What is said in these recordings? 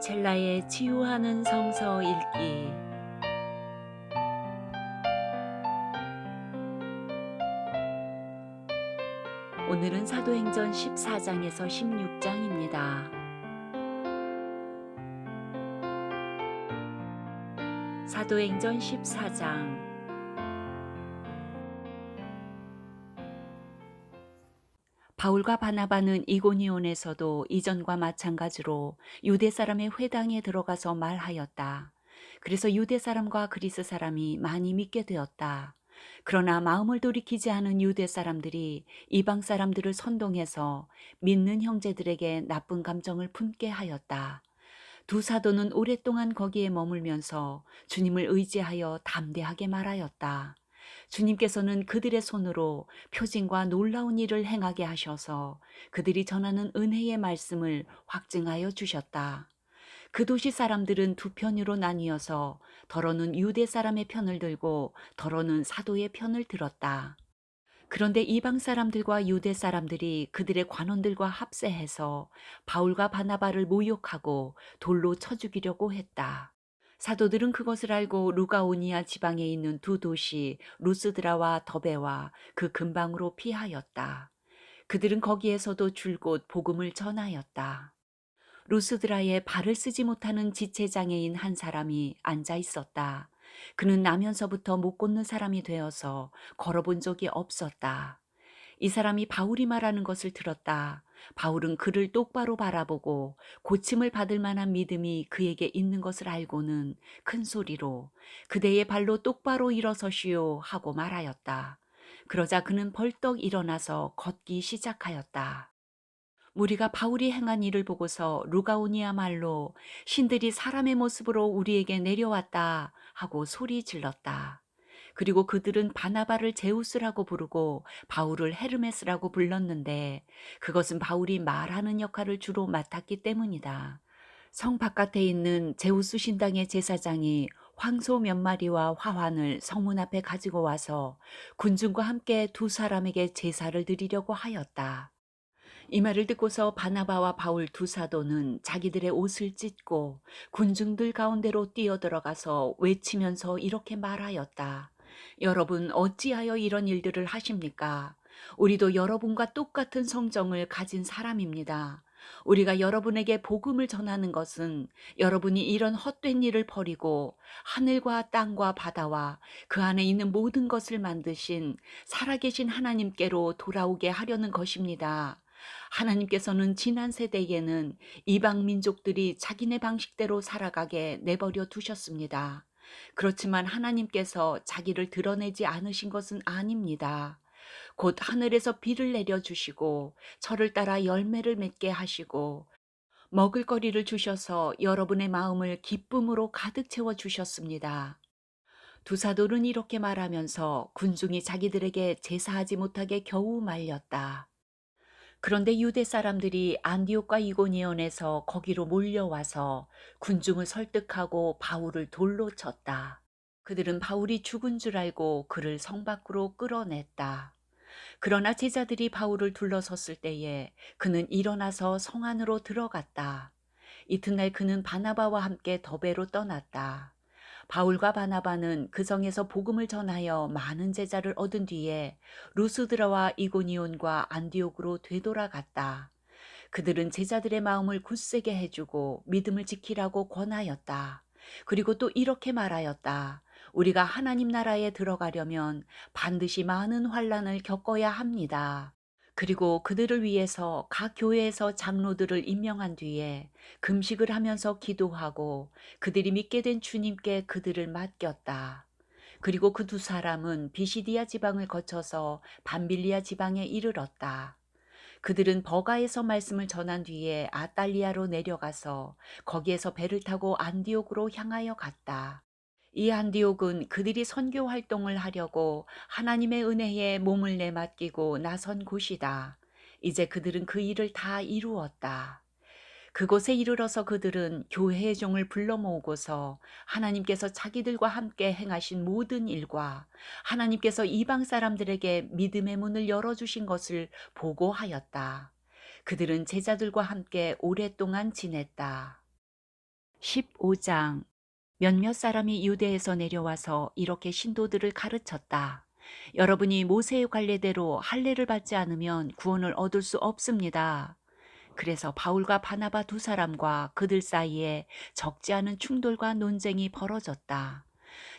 첼라의 치유하는 성서 읽기. 오늘은 사도행전 14장에서 16장입니다. 사도행전 14장. 바울과 바나바는 이고니온에서도 이전과 마찬가지로 유대 사람의 회당에 들어가서 말하였다. 그래서 유대 사람과 그리스 사람이 많이 믿게 되었다. 그러나 마음을 돌이키지 않은 유대 사람들이 이방 사람들을 선동해서 믿는 형제들에게 나쁜 감정을 품게 하였다. 두 사도는 오랫동안 거기에 머물면서 주님을 의지하여 담대하게 말하였다. 주님께서는 그들의 손으로 표징과 놀라운 일을 행하게 하셔서 그들이 전하는 은혜의 말씀을 확증하여 주셨다. 그 도시 사람들은 두 편으로 나뉘어서 더러는 유대 사람의 편을 들고 더러는 사도의 편을 들었다. 그런데 이방 사람들과 유대 사람들이 그들의 관원들과 합세해서 바울과 바나바를 모욕하고 돌로 쳐 죽이려고 했다. 사도들은 그것을 알고 루가오니아 지방에 있는 두 도시 루스드라와 더베와 그 근방으로 피하였다. 그들은 거기에서도 줄곧 복음을 전하였다. 루스드라에 발을 쓰지 못하는 지체장애인 한 사람이 앉아 있었다. 그는 나면서부터 못 걷는 사람이 되어서 걸어본 적이 없었다. 이 사람이 바울이 말하는 것을 들었다. 바울은 그를 똑바로 바라보고 고침을 받을 만한 믿음이 그에게 있는 것을 알고는 큰 소리로 그대의 발로 똑바로 일어서시오 하고 말하였다. 그러자 그는 벌떡 일어나서 걷기 시작하였다. 무리가 바울이 행한 일을 보고서 루가오니아 말로 신들이 사람의 모습으로 우리에게 내려왔다 하고 소리 질렀다. 그리고 그들은 바나바를 제우스라고 부르고 바울을 헤르메스라고 불렀는데 그것은 바울이 말하는 역할을 주로 맡았기 때문이다. 성 바깥에 있는 제우스 신당의 제사장이 황소 몇 마리와 화환을 성문 앞에 가지고 와서 군중과 함께 두 사람에게 제사를 드리려고 하였다. 이 말을 듣고서 바나바와 바울 두 사도는 자기들의 옷을 찢고 군중들 가운데로 뛰어들어가서 외치면서 이렇게 말하였다. 여러분 어찌하여 이런 일들을 하십니까? 우리도 여러분과 똑같은 성정을 가진 사람입니다. 우리가 여러분에게 복음을 전하는 것은 여러분이 이런 헛된 일을 버리고 하늘과 땅과 바다와 그 안에 있는 모든 것을 만드신 살아계신 하나님께로 돌아오게 하려는 것입니다. 하나님께서는 지난 세대에는 이방 민족들이 자기네 방식대로 살아가게 내버려 두셨습니다. 그렇지만 하나님께서 자기를 드러내지 않으신 것은 아닙니다. 곧 하늘에서 비를 내려주시고 철을 따라 열매를 맺게 하시고 먹을거리를 주셔서 여러분의 마음을 기쁨으로 가득 채워 주셨습니다. 두 사도는 이렇게 말하면서 군중이 자기들에게 제사하지 못하게 겨우 말렸다. 그런데 유대 사람들이 안디옥과 이고니온에서 거기로 몰려와서 군중을 설득하고 바울을 돌로 쳤다. 그들은 바울이 죽은 줄 알고 그를 성 밖으로 끌어냈다. 그러나 제자들이 바울을 둘러섰을 때에 그는 일어나서 성 안으로 들어갔다. 이튿날 그는 바나바와 함께 더베로 떠났다. 바울과 바나바는 그 성에서 복음을 전하여 많은 제자를 얻은 뒤에 루스드라와 이고니온과 안디옥으로 되돌아갔다. 그들은 제자들의 마음을 굳세게 해주고 믿음을 지키라고 권하였다. 그리고 또 이렇게 말하였다. 우리가 하나님 나라에 들어가려면 반드시 많은 환난을 겪어야 합니다. 그리고 그들을 위해서 각 교회에서 장로들을 임명한 뒤에 금식을 하면서 기도하고 그들이 믿게 된 주님께 그들을 맡겼다. 그리고 그 두 사람은 비시디아 지방을 거쳐서 밤빌리아 지방에 이르렀다. 그들은 버가에서 말씀을 전한 뒤에 아탈리아로 내려가서 거기에서 배를 타고 안디옥으로 향하여 갔다. 이 안디옥은 그들이 선교 활동을 하려고 하나님의 은혜에 몸을 내맡기고 나선 곳이다. 이제 그들은 그 일을 다 이루었다. 그곳에 이르러서 그들은 교회의 종을 불러 모으고서 하나님께서 자기들과 함께 행하신 모든 일과 하나님께서 이방 사람들에게 믿음의 문을 열어주신 것을 보고하였다. 그들은 제자들과 함께 오랫동안 지냈다. 15장. 몇몇 사람이 유대에서 내려와서 이렇게 신도들을 가르쳤다. 여러분이 모세의 관례대로 할례를 받지 않으면 구원을 얻을 수 없습니다. 그래서 바울과 바나바 두 사람과 그들 사이에 적지 않은 충돌과 논쟁이 벌어졌다.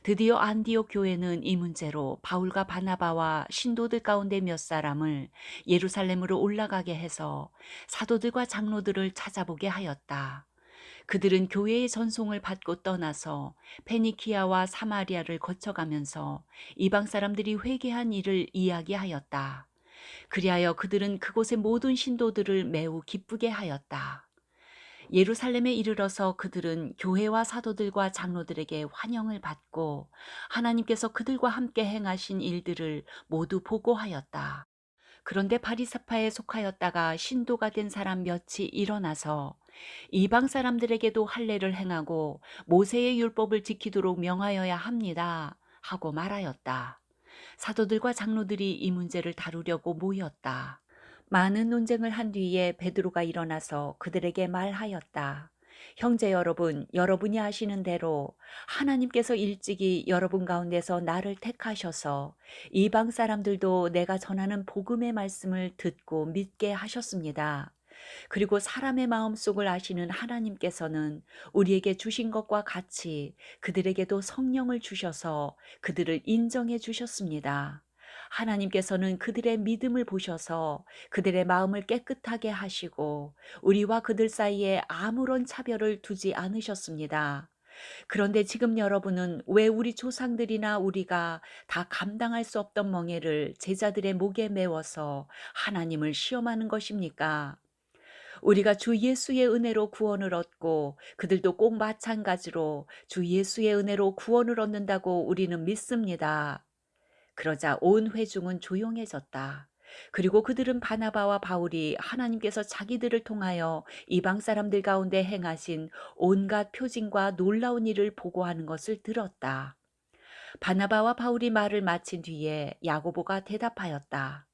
드디어 안디옥 교회는 이 문제로 바울과 바나바와 신도들 가운데 몇 사람을 예루살렘으로 올라가게 해서 사도들과 장로들을 찾아보게 하였다. 그들은 교회의 전송을 받고 떠나서 페니키아와 사마리아를 거쳐가면서 이방 사람들이 회개한 일을 이야기하였다. 그리하여 그들은 그곳의 모든 신도들을 매우 기쁘게 하였다. 예루살렘에 이르러서 그들은 교회와 사도들과 장로들에게 환영을 받고 하나님께서 그들과 함께 행하신 일들을 모두 보고하였다. 그런데 바리새파에 속하였다가 신도가 된 사람 몇이 일어나서 이방 사람들에게도 할례를 행하고 모세의 율법을 지키도록 명하여야 합니다 하고 말하였다. 사도들과 장로들이 이 문제를 다루려고 모였다. 많은 논쟁을 한 뒤에 베드로가 일어나서 그들에게 말하였다. 형제 여러분, 여러분이 아시는 대로 하나님께서 일찍이 여러분 가운데서 나를 택하셔서 이방 사람들도 내가 전하는 복음의 말씀을 듣고 믿게 하셨습니다. 그리고 사람의 마음속을 아시는 하나님께서는 우리에게 주신 것과 같이 그들에게도 성령을 주셔서 그들을 인정해 주셨습니다. 하나님께서는 그들의 믿음을 보셔서 그들의 마음을 깨끗하게 하시고 우리와 그들 사이에 아무런 차별을 두지 않으셨습니다. 그런데 지금 여러분은 왜 우리 조상들이나 우리가 다 감당할 수 없던 멍에를 제자들의 목에 메워서 하나님을 시험하는 것입니까? 우리가 주 예수의 은혜로 구원을 얻고 그들도 꼭 마찬가지로 주 예수의 은혜로 구원을 얻는다고 우리는 믿습니다. 그러자 온 회중은 조용해졌다. 그리고 그들은 바나바와 바울이 하나님께서 자기들을 통하여 이방 사람들 가운데 행하신 온갖 표징과 놀라운 일을 보고하는 것을 들었다. 바나바와 바울이 말을 마친 뒤에 야고보가 대답하였다.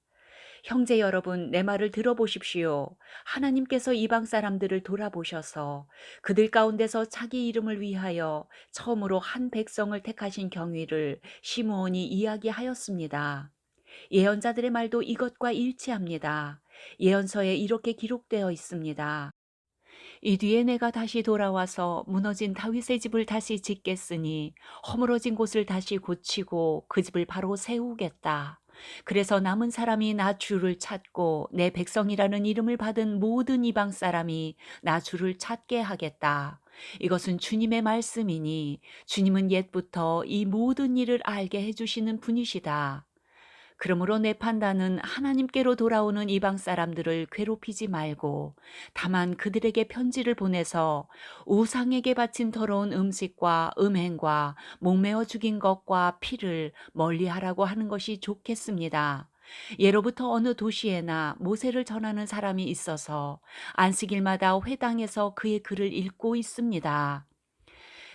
형제 여러분, 내 말을 들어보십시오. 하나님께서 이방 사람들을 돌아보셔서 그들 가운데서 자기 이름을 위하여 처음으로 한 백성을 택하신 경위를 시므온이 이야기하였습니다. 예언자들의 말도 이것과 일치합니다. 예언서에 이렇게 기록되어 있습니다. 이 뒤에 내가 다시 돌아와서 무너진 다윗의 집을 다시 짓겠으니 허물어진 곳을 다시 고치고 그 집을 바로 세우겠다. 그래서 남은 사람이 나 주를 찾고 내 백성이라는 이름을 받은 모든 이방 사람이 나 주를 찾게 하겠다. 이것은 주님의 말씀이니 주님은 옛부터 이 모든 일을 알게 해주시는 분이시다. 그러므로 내 판단은 하나님께로 돌아오는 이방 사람들을 괴롭히지 말고 다만 그들에게 편지를 보내서 우상에게 바친 더러운 음식과 음행과 목매어 죽인 것과 피를 멀리하라고 하는 것이 좋겠습니다. 예로부터 어느 도시에나 모세를 전하는 사람이 있어서 안식일마다 회당에서 그의 글을 읽고 있습니다.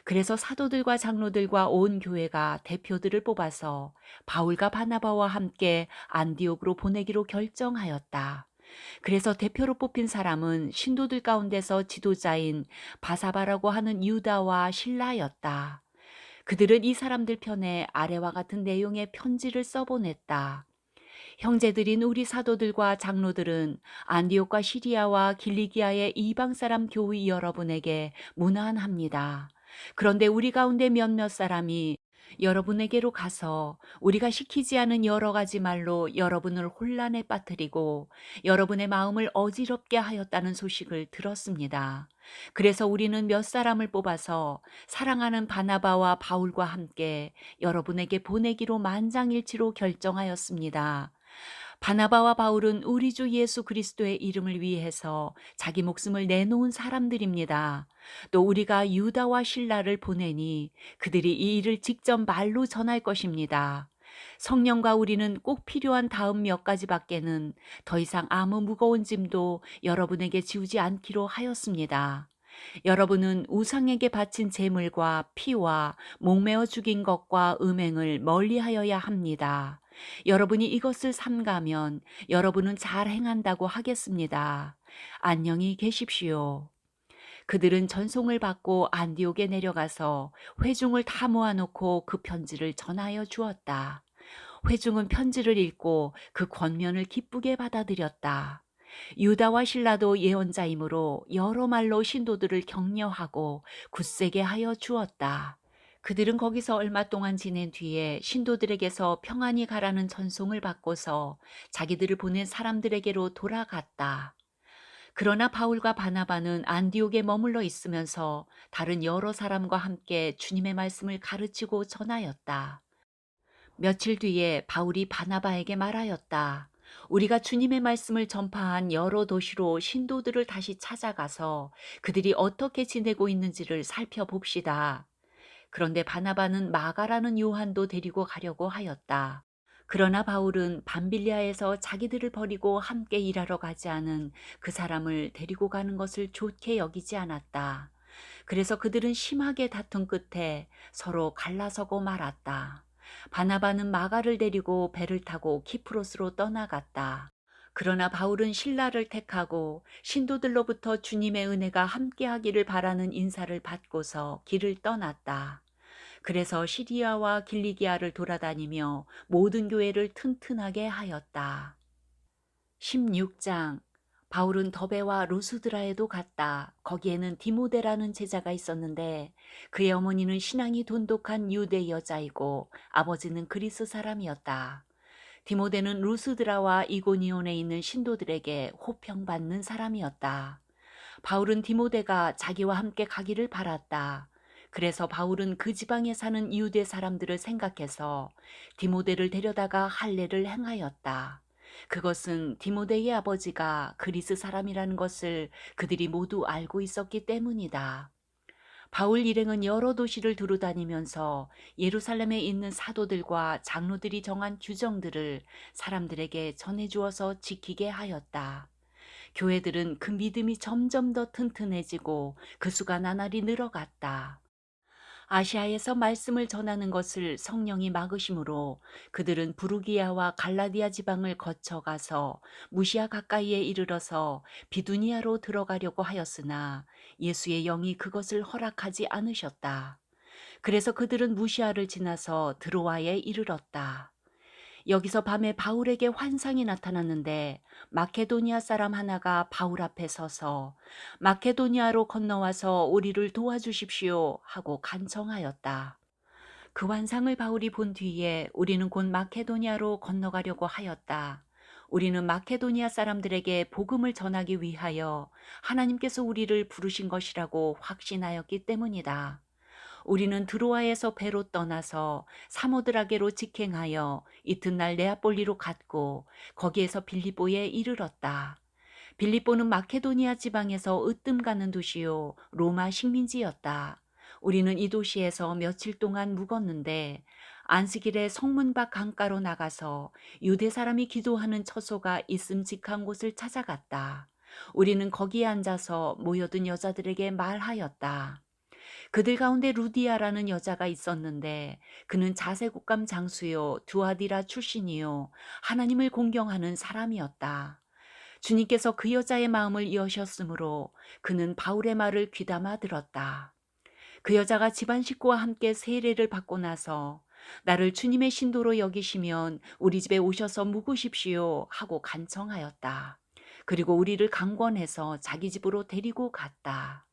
그래서 사도들과 장로들과 온 교회가 대표들을 뽑아서 바울과 바나바와 함께 안디옥으로 보내기로 결정하였다. 그래서 대표로 뽑힌 사람은 신도들 가운데서 지도자인 바사바라고 하는 유다와 실라였다. 그들은 이 사람들 편에 아래와 같은 내용의 편지를 써보냈다. 형제들인 우리 사도들과 장로들은 안디옥과 시리아와 길리기아의 이방 사람 교회 여러분에게 문안합니다. 그런데 우리 가운데 몇몇 사람이 여러분에게로 가서 우리가 시키지 않은 여러 가지 말로 여러분을 혼란에 빠뜨리고 여러분의 마음을 어지럽게 하였다는 소식을 들었습니다. 그래서 우리는 몇 사람을 뽑아서 사랑하는 바나바와 바울과 함께 여러분에게 보내기로 만장일치로 결정하였습니다. 바나바와 바울은 우리 주 예수 그리스도의 이름을 위해서 자기 목숨을 내놓은 사람들입니다. 또 우리가 유다와 실라를 보내니 그들이 이 일을 직접 말로 전할 것입니다. 성령과 우리는 꼭 필요한 다음 몇 가지밖에는 더 이상 아무 무거운 짐도 여러분에게 지우지 않기로 하였습니다. 여러분은 우상에게 바친 제물과 피와 목매어 죽인 것과 음행을 멀리하여야 합니다. 여러분이 이것을 삼가면 여러분은 잘 행한다고 하겠습니다. 안녕히 계십시오. 그들은 전송을 받고 안디옥에 내려가서 회중을 다 모아놓고 그 편지를 전하여 주었다. 회중은 편지를 읽고 그 권면을 기쁘게 받아들였다. 유다와 실라도 예언자이므로 여러 말로 신도들을 격려하고 굳세게 하여 주었다. 그들은 거기서 얼마 동안 지낸 뒤에 신도들에게서 평안히 가라는 전송을 받고서 자기들을 보낸 사람들에게로 돌아갔다. 그러나 바울과 바나바는 안디옥에 머물러 있으면서 다른 여러 사람과 함께 주님의 말씀을 가르치고 전하였다. 며칠 뒤에 바울이 바나바에게 말하였다. 우리가 주님의 말씀을 전파한 여러 도시로 신도들을 다시 찾아가서 그들이 어떻게 지내고 있는지를 살펴봅시다. 그런데 바나바는 마가라는 요한도 데리고 가려고 하였다. 그러나 바울은 밤빌리아에서 자기들을 버리고 함께 일하러 가지 않은 그 사람을 데리고 가는 것을 좋게 여기지 않았다. 그래서 그들은 심하게 다툰 끝에 서로 갈라서고 말았다. 바나바는 마가를 데리고 배를 타고 키프로스로 떠나갔다. 그러나 바울은 신라를 택하고 신도들로부터 주님의 은혜가 함께하기를 바라는 인사를 받고서 길을 떠났다. 그래서 시리아와 길리기아를 돌아다니며 모든 교회를 튼튼하게 하였다. 16장. 바울은 더베와 루스드라에도 갔다. 거기에는 디모데라는 제자가 있었는데 그의 어머니는 신앙이 돈독한 유대 여자이고 아버지는 그리스 사람이었다. 디모데는 루스드라와 이고니온에 있는 신도들에게 호평받는 사람이었다. 바울은 디모데가 자기와 함께 가기를 바랐다. 그래서 바울은 그 지방에 사는 유대 사람들을 생각해서 디모데를 데려다가 할례를 행하였다. 그것은 디모데의 아버지가 그리스 사람이라는 것을 그들이 모두 알고 있었기 때문이다. 바울 일행은 여러 도시를 두루다니면서 예루살렘에 있는 사도들과 장로들이 정한 규정들을 사람들에게 전해주어서 지키게 하였다. 교회들은 그 믿음이 점점 더 튼튼해지고 그 수가 나날이 늘어갔다. 아시아에서 말씀을 전하는 것을 성령이 막으심으로 그들은 부르기아와 갈라디아 지방을 거쳐가서 무시아 가까이에 이르러서 비두니아로 들어가려고 하였으나 예수의 영이 그것을 허락하지 않으셨다. 그래서 그들은 무시아를 지나서 드로아에 이르렀다. 여기서 밤에 바울에게 환상이 나타났는데 마케도니아 사람 하나가 바울 앞에 서서 마케도니아로 건너와서 우리를 도와주십시오 하고 간청하였다. 그 환상을 바울이 본 뒤에 우리는 곧 마케도니아로 건너가려고 하였다. 우리는 마케도니아 사람들에게 복음을 전하기 위하여 하나님께서 우리를 부르신 것이라고 확신하였기 때문이다. 우리는 드로아에서 배로 떠나서 사모드라게로 직행하여 이튿날 네아폴리로 갔고 거기에서 빌립보에 이르렀다. 빌립보는 마케도니아 지방에서 으뜸 가는 도시요 로마 식민지였다. 우리는 이 도시에서 며칠 동안 묵었는데 안식일에 성문 밖 강가로 나가서 유대 사람이 기도하는 처소가 있음직한 곳을 찾아갔다. 우리는 거기에 앉아서 모여든 여자들에게 말하였다. 그들 가운데 루디아라는 여자가 있었는데 그는 자세국감 장수요 두아디라 출신이요 하나님을 공경하는 사람이었다. 주님께서 그 여자의 마음을 여셨으므로 그는 바울의 말을 귀담아 들었다. 그 여자가 집안 식구와 함께 세례를 받고 나서 나를 주님의 신도로 여기시면 우리 집에 오셔서 묵으십시오 하고 간청하였다. 그리고 우리를 강권해서 자기 집으로 데리고 갔다.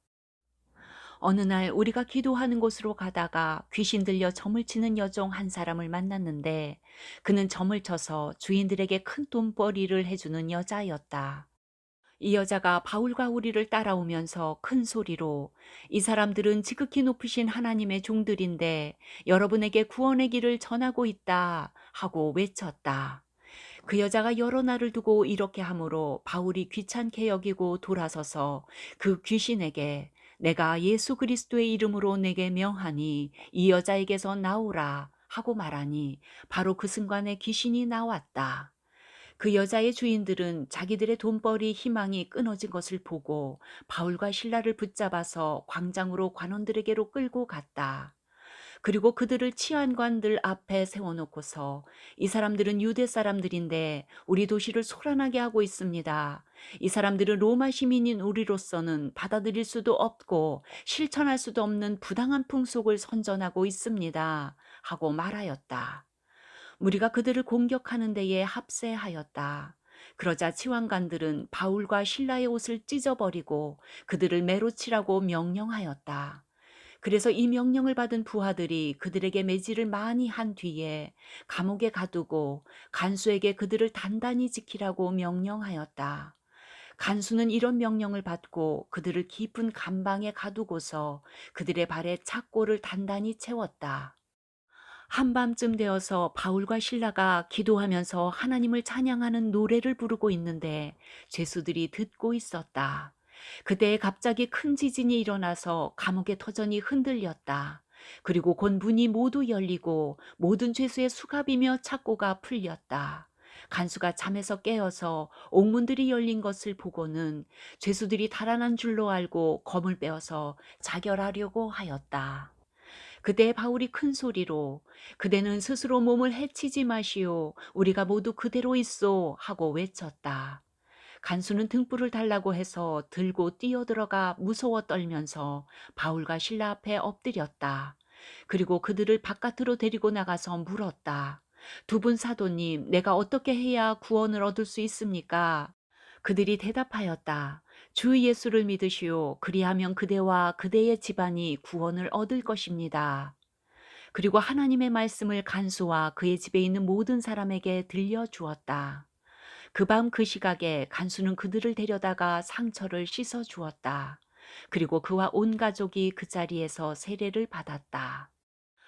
어느 날 우리가 기도하는 곳으로 가다가 귀신 들려 점을 치는 여종 한 사람을 만났는데 그는 점을 쳐서 주인들에게 큰 돈벌이를 해주는 여자였다. 이 여자가 바울과 우리를 따라오면서 큰 소리로 이 사람들은 지극히 높으신 하나님의 종들인데 여러분에게 구원의 길을 전하고 있다 하고 외쳤다. 그 여자가 여러 날을 두고 이렇게 하므로 바울이 귀찮게 여기고 돌아서서 그 귀신에게 내가 예수 그리스도의 이름으로 내게 명하니 이 여자에게서 나오라 하고 말하니 바로 그 순간에 귀신이 나왔다. 그 여자의 주인들은 자기들의 돈벌이 희망이 끊어진 것을 보고 바울과 신라를 붙잡아서 광장으로 관원들에게로 끌고 갔다. 그리고 그들을 치안관들 앞에 세워놓고서 이 사람들은 유대 사람들인데 우리 도시를 소란하게 하고 있습니다. 이 사람들은 로마 시민인 우리로서는 받아들일 수도 없고 실천할 수도 없는 부당한 풍속을 선전하고 있습니다. 하고 말하였다. 무리가 그들을 공격하는 데에 합세하였다. 그러자 치환관들은 바울과 신라의 옷을 찢어버리고 그들을 매로 치라고 명령하였다. 그래서 이 명령을 받은 부하들이 그들에게 매질을 많이 한 뒤에 감옥에 가두고 간수에게 그들을 단단히 지키라고 명령하였다. 간수는 이런 명령을 받고 그들을 깊은 감방에 가두고서 그들의 발에 착고를 단단히 채웠다. 한밤쯤 되어서 바울과 신라가 기도하면서 하나님을 찬양하는 노래를 부르고 있는데 죄수들이 듣고 있었다. 그때 갑자기 큰 지진이 일어나서 감옥의 터전이 흔들렸다. 그리고 곧 문이 모두 열리고 모든 죄수의 수갑이며 착고가 풀렸다. 간수가 잠에서 깨어서 옥문들이 열린 것을 보고는 죄수들이 달아난 줄로 알고 검을 빼어서 자결하려고 하였다. 그때 바울이 큰 소리로 그대는 스스로 몸을 해치지 마시오. 우리가 모두 그대로 있소. 하고 외쳤다. 간수는 등불을 달라고 해서 들고 뛰어들어가 무서워 떨면서 바울과 신라 앞에 엎드렸다. 그리고 그들을 바깥으로 데리고 나가서 물었다. 두 분 사도님, 내가 어떻게 해야 구원을 얻을 수 있습니까? 그들이 대답하였다. 주 예수를 믿으시오. 그리하면 그대와 그대의 집안이 구원을 얻을 것입니다. 그리고 하나님의 말씀을 간수와 그의 집에 있는 모든 사람에게 들려주었다. 그 밤 그 시각에 간수는 그들을 데려다가 상처를 씻어 주었다. 그리고 그와 온 가족이 그 자리에서 세례를 받았다.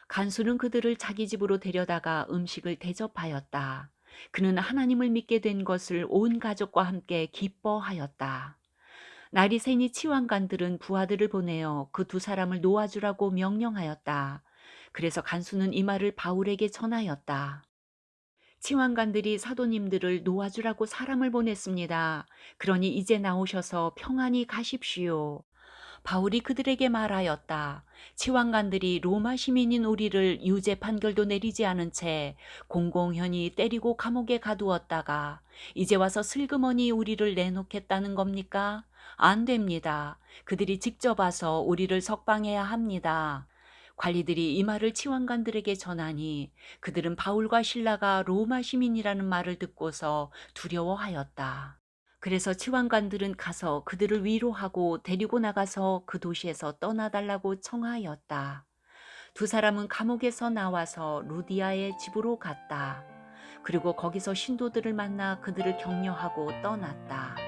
간수는 그들을 자기 집으로 데려다가 음식을 대접하였다. 그는 하나님을 믿게 된 것을 온 가족과 함께 기뻐하였다. 날이 새니 치환관들은 부하들을 보내어 그 두 사람을 놓아주라고 명령하였다. 그래서 간수는 이 말을 바울에게 전하였다. 치환관들이 사도님들을 놓아주라고 사람을 보냈습니다. 그러니 이제 나오셔서 평안히 가십시오. 바울이 그들에게 말하였다. 치환관들이 로마 시민인 우리를 유죄 판결도 내리지 않은 채 공공연히 때리고 감옥에 가두었다가 이제 와서 슬그머니 우리를 내놓겠다는 겁니까? 안 됩니다. 그들이 직접 와서 우리를 석방해야 합니다. 관리들이 이 말을 치환관들에게 전하니 그들은 바울과 신라가 로마 시민이라는 말을 듣고서 두려워하였다. 그래서 치환관들은 가서 그들을 위로하고 데리고 나가서 그 도시에서 떠나달라고 청하였다. 두 사람은 감옥에서 나와서 루디아의 집으로 갔다. 그리고 거기서 신도들을 만나 그들을 격려하고 떠났다.